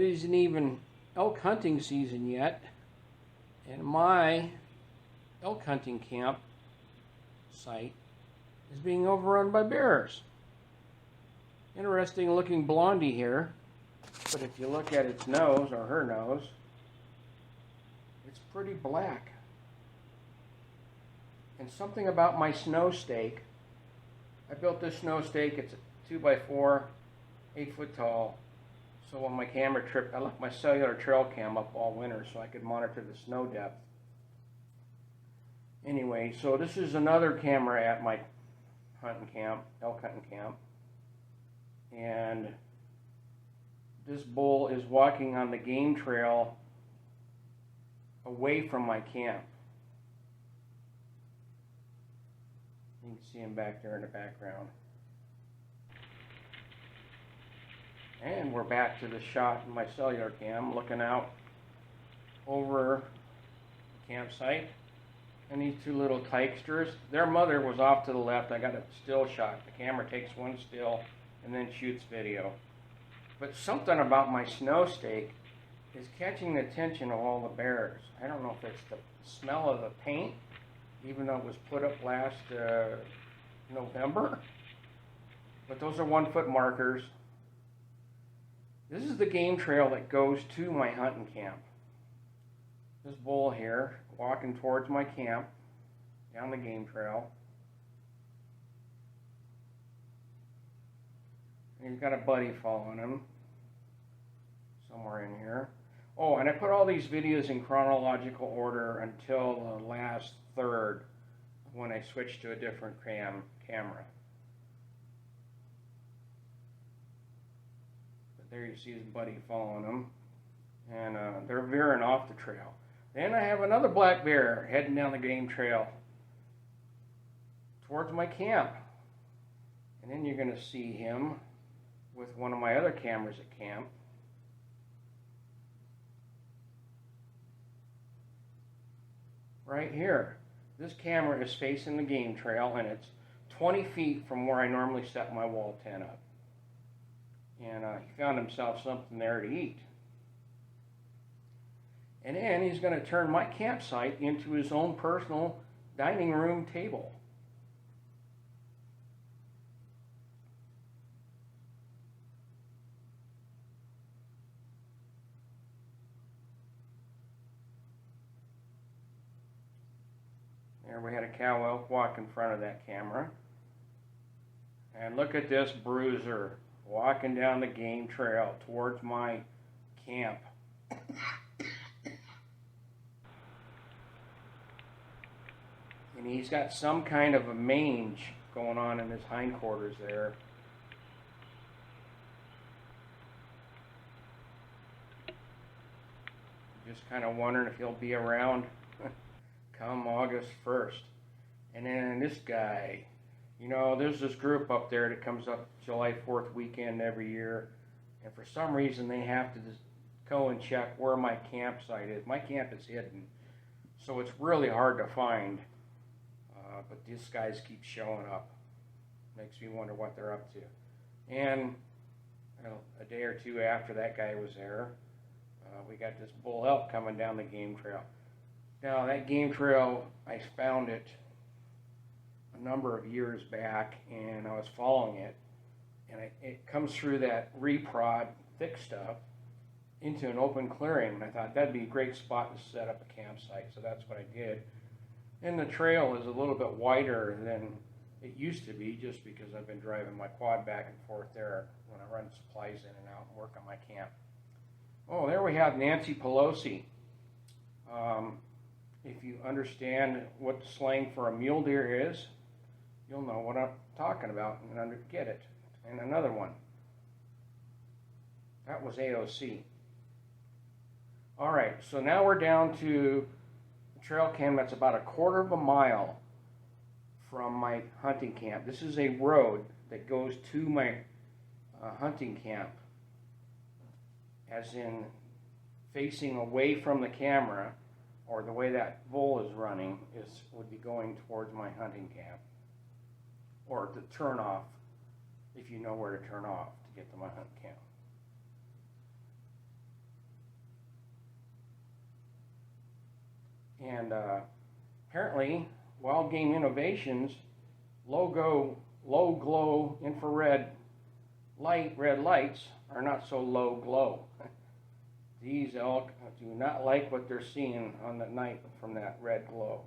isn't even elk hunting season yet, and my elk hunting camp site is being overrun by bears. Interesting looking blondie here, but if you look at its nose, or her nose, it's pretty black. And something about my snow stake, I built this snow stake, it's a 2x4, 8 foot tall. So on my camera trip, I left my cellular trail cam up all winter so I could monitor the snow depth. Anyway, so this is another camera at my hunting camp, elk hunting camp. And this bull is walking on the game trail away from my camp. You can see him back there in the background. And we're back to the shot in my cellular cam, looking out over the campsite. And these two little tykesters, their mother was off to the left. I got a still shot. The camera takes one still and then shoots video. But something about my snow stake is catching the attention of all the bears. I don't know if it's the smell of the paint, even though it was put up last November. But those are 1 foot markers. This is the game trail that goes to my hunting camp. This bull here, walking towards my camp, down the game trail. And he's got a buddy following him, somewhere in here. Oh, and I put all these videos in chronological order until the last third, when I switched to a different camera. But there you see his buddy following him, and they're veering off the trail. Then I have another black bear heading down the game trail towards my camp. And then you're going to see him with one of my other cameras at camp. Right here. This camera is facing the game trail, and it's 20 feet from where I normally set my wall tent up. And he found himself something there to eat. And then he's going to turn my campsite into his own personal dining room table. There we had a cow elk walk in front of that camera. And look at this bruiser walking down the game trail towards my camp. And he's got some kind of a mange going on in his hindquarters there. Just kind of wondering if he'll be around come August 1st. And then this guy, you know, there's this group up there that comes up July 4th weekend every year. And for some reason they have to just go and check where my campsite is. My camp is hidden, so it's really hard to find. But these guys keep showing up. Makes me wonder what they're up to. And a day or two after that guy was there, we got this bull elk coming down the game trail. Now that game trail, I found it a number of years back, and I was following it, and it comes through that reprod thick stuff into an open clearing, and I thought that'd be a great spot to set up a campsite, so that's what I did. And the trail is a little bit wider than it used to be, just because I've been driving my quad back and forth there when I run supplies in and out and work on my camp. Oh, there we have Nancy Pelosi. If you understand what slang for a mule deer is, you'll know what I'm talking about and get it. And another one. That was AOC. All right, so now we're down to a trail cam that's about a quarter of a mile from my hunting camp. This is a road that goes to my hunting camp, as in facing away from the camera, or the way that bull is running would be going towards my hunting camp, or to turn off, if you know where to turn off to get to my hunting camp. And apparently, Wild Game Innovations low glow infrared red lights are not so low glow. These elk do not like what they're seeing on the night from that red glow.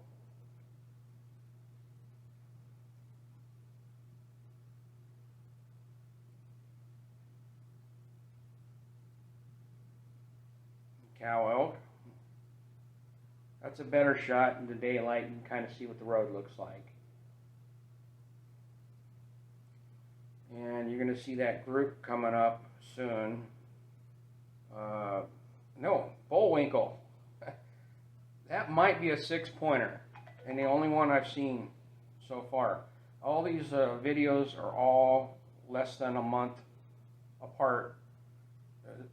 Cow elk. That's a better shot in the daylight. You can kind of see what the road looks like. And you're going to see that group coming up soon. No, bullwinkle. That might be a 6-pointer, and the only one I've seen so far. All these videos are all less than a month apart.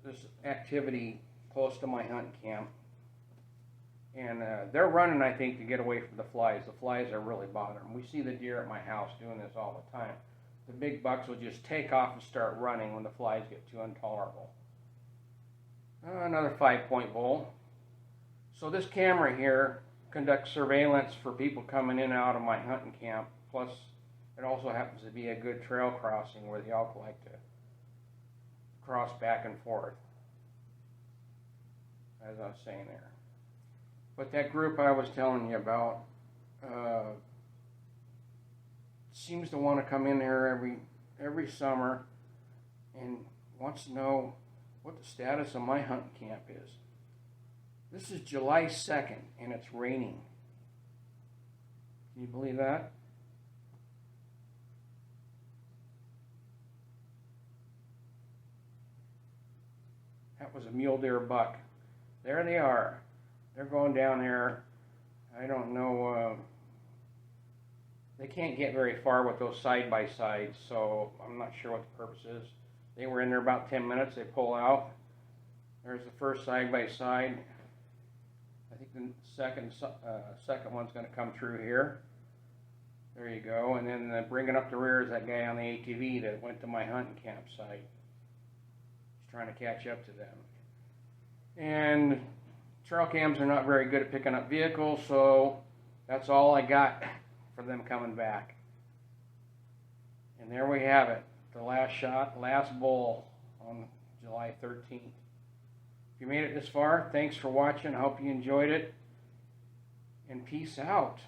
This activity close to my hunting camp. And they're running, I think, to get away from the flies. The flies are really bothering them. We see the deer at my house doing this all the time. The big bucks will just take off and start running when the flies get too intolerable. Another 5-point bull. So this camera here conducts surveillance for people coming in and out of my hunting camp. Plus, it also happens to be a good trail crossing where the elk like to cross back and forth, as I was saying there. But that group I was telling you about seems to want to come in there every summer and wants to know what the status of my hunting camp is. This is July 2nd and it's raining. Can you believe that? That was a mule deer buck. There they are. They're going down there. I don't know. They can't get very far with those side-by-sides, so I'm not sure what the purpose is. They were in there about 10 minutes. They pull out. There's the first side-by-side. I think the second one's going to come through here. There you go. And then bringing up the rear is that guy on the ATV that went to my hunting campsite. He's trying to catch up to them. And trail cams are not very good at picking up vehicles, so that's all I got for them coming back. And there we have it. The last shot, last bull on July 13th. If you made it this far, thanks for watching. I hope you enjoyed it. And peace out.